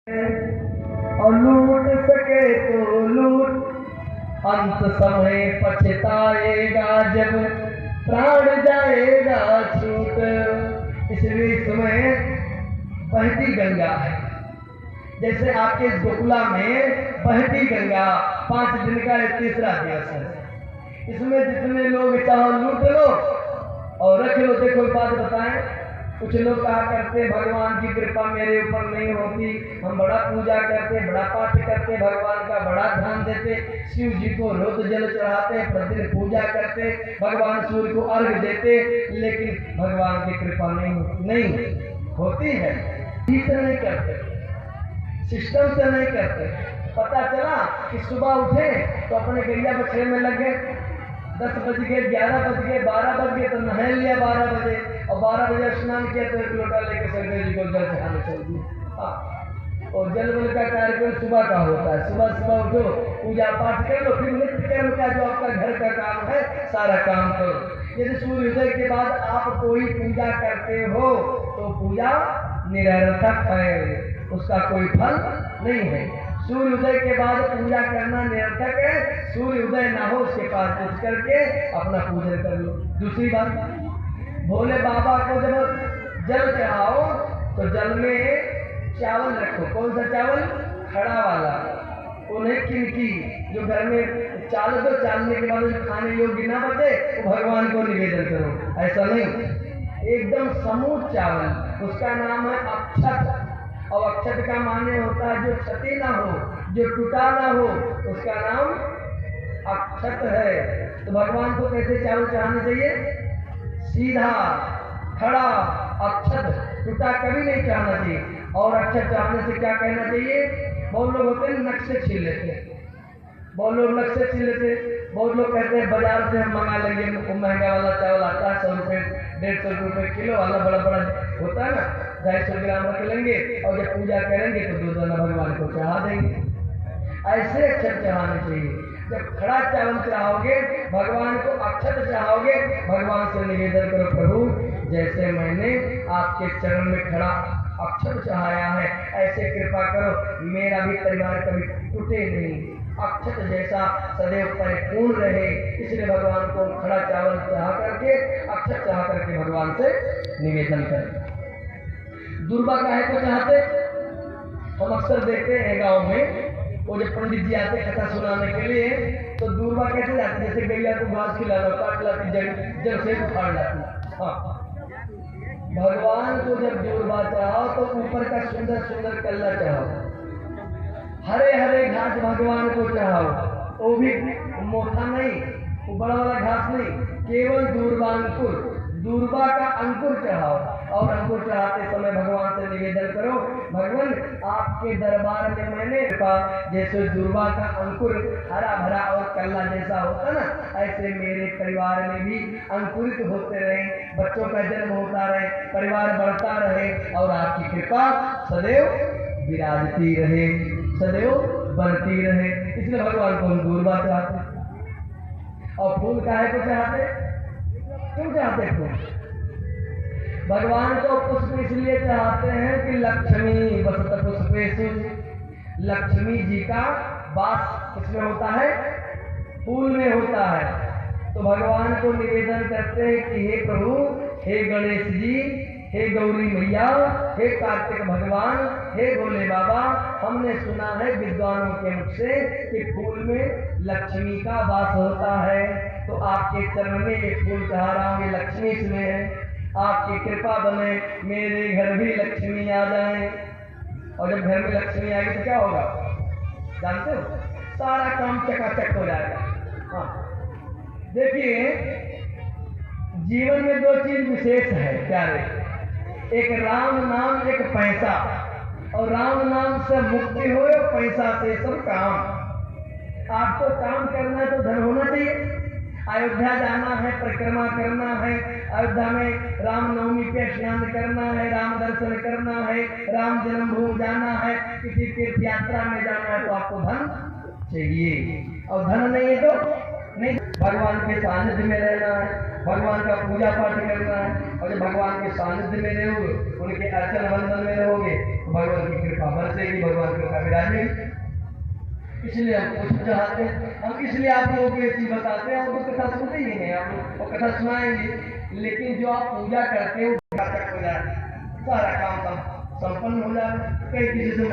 और लूट सके तो लूट, अंत समय पछताएगा जब प्राण जाएगा छूट। इसलिए समय बहती गंगा है, जैसे आपके गोकुला में बहती गंगा 5 दिन का तीसरा दिवस है। इसमें जितने लोग चाहो लूट लो और रख लो। देखो बात बताएं, कुछ लोग कहा करते भगवान की कृपा मेरे ऊपर नहीं होती, हम बड़ा पूजा करते, बड़ा पाठ करते, भगवान का बड़ा ध्यान देते, शिव जी को रोज जल चढ़ाते, प्रतिदिन पूजा करते, भगवान सूर्य को अर्घ देते, लेकिन भगवान की कृपा नहीं होती है। ठीक से नहीं करते, सिस्टम से नहीं करते। पता चला कि सुबह उठे तो अपने गैया बछड़े में लग गए, 10 बज गए, 11 बज गए, 12 बज गए तो नहा लिया 12 बजे, और 12 बजे स्नान किया तो 1 लोटा लेकर शंकर जी को जल चढ़ाने चल दिए। और जल बल का कार्यक्रम सुबह का होता है। सुबह सुबह उठो, पूजा पाठ कर लो, फिर नित्य कर्म का जो आपका घर का काम है सारा काम करो। यदि सूर्योदय के बाद आप कोई पूजा करते हो तो पूजा निरर्थक है, उसका कोई फल नहीं है। सूर्य उदय के बाद पूजा करना निरर्थक है। सूर्य उदय ना हो उसके पास कुछ करके अपना पूजन कर लो। दूसरी बात, भोले बाबा को जब जल चढ़ाओ तो जल में चावल रखो। कौन सा चावल? खड़ा वाला। उन्हें किनकी जो घर में चाल दो, चालने के बाद जो खाने योग्य ना बचे तो भगवान को निवेदन करो। ऐसा नहीं, एकदम समूह चावल, उसका नाम है अक्षत। और अक्षत का माने होता है जो क्षति ना हो, जो टूटा ना हो, उसका नाम अक्षत है। तो भगवान को कैसे चावल चढ़ाना चाहिए? सीधा खड़ा अक्षत, टूटा कभी नहीं चढ़ाना चाहिए। और अक्षत चढ़ाने से क्या कहना चाहिए? बहुत लोग होते हैं नक्शे छीन लेते, बहुत लोग नक्शे छीन लेते, बहुत लोग कहते हैं बाजार से हम मंगा लेंगे, महंगा वाला चावल आता है 100 रुपये 150 रुपये किलो वाला, बड़ा बड़ा होता है ना, 250 ग्राम रख लेंगे और जब पूजा करेंगे तो 2 दाना भगवान को चढ़ा देंगे। ऐसे अक्षत चढ़ाने चाहिए। जब खड़ा चावल चढ़ाओगे भगवान को, अक्षत चढ़ाओगे, भगवान से निवेदन करो, प्रभु जैसे मैंने आपके चरण में खड़ा अक्षत चढ़ाया है ऐसे कृपा करो मेरा भी परिवार कभी टूटे नहीं, अक्षत जैसा सदैव परिपूर्ण रहे। इसलिए भगवान को खड़ा चावल चढ़ा करके, अक्षत चढ़ा करके भगवान से निवेदन करें। दूर्वा काहे को चाहते? हम अक्सर देखते हैं गांव में, वो जब पंडित जी आते कथा सुनाने के लिए तो दूर्वा कैसे जाती? जैसे गैया को घास खिलाना, काट लाती, जड़ से उखाड़ लाती। हाँ, भगवान को जब दूर्वा चढ़ाओ तो ऊपर का सुंदर सुंदर कल्ला चढ़ाओ, हरे हरे घास भगवान को चढ़ाओ, वो भी मोटा नहीं, वो बड़ा वाला घास नहीं, केवल दूर्वांकुर, दूर्वा का अंकुर चढ़ाओ। और अंकुर चढ़ाते समय भगवान से निवेदन करो, भगवान आपके दरबार में मैंने जैसे दूर्वा का अंकुर हरा भरा और कल्ला जैसा होता ना, ऐसे मेरे परिवार में भी अंकुरित होते रहे, बच्चों का जन्म होता रहे, परिवार बढ़ता रहे और आपकी कृपा सदैव विराजती रहे, सदैव बढ़ती रहे। इसलिए भगवान को हम दूर्वा चाहते। और फूल काहे को चाहते? क्यों चाहते फूल? भगवान को पुष्प इसलिए चाहते हैं कि लक्ष्मी वसत पुष्पेषु, लक्ष्मी जी का वास किसमें होता है? फूल में होता है। तो भगवान को निवेदन करते हैं कि हे प्रभु, हे गणेश जी, हे गौरी मैया, हे कार्तिक भगवान, हे भोले बाबा, हमने सुना है विद्वानों के मुख से कि फूल में लक्ष्मी का वास होता है। तो आपके चरण में एक फूल चढ़ा रहा हूँ, ये लक्ष्मी इसमें है, आपकी कृपा बने मेरे घर भी लक्ष्मी आ जाए। और जब घर में लक्ष्मी आएगी तो क्या होगा जानते हो? सारा काम चकाचक हो जाएगा। हाँ, देखिए जीवन में 2 चीज विशेष है प्यारे, एक राम नाम, एक पैसा। और राम नाम से मुक्ति हो, पैसा से सब काम। आपको काम करना है तो धन होना चाहिए। अयोध्या जाना है, परिक्रमा करना है, अयोध्या में रामनवमी पे स्नान करना है, राम दर्शन करना है, राम जन्मभूमि जाना है, किसी तीर्थ यात्रा में जाना है तो आपको धन चाहिए। और धन नहीं है तो नहीं, भगवान के सानिध्य में रहना है, भगवान का पूजा पाठ करना है। और जब भगवान के सानिध्य में रहोगे, उनके अर्चन बंधन में रहोगे, तो भगवान की कृपा बरसेगी, भगवान की कृपा विराजेगी। इसलिए हम कुछ चाहते हैं, हम इसलिए आप लोगों को ये चीज बताते हैं। हम तो कथा सुनते ही नहीं, आप लोग और कथा सुनाएंगे, लेकिन जो आप पूजा करते हो हो जाए, सारा काम संपन्न हो जाए। कई किसी से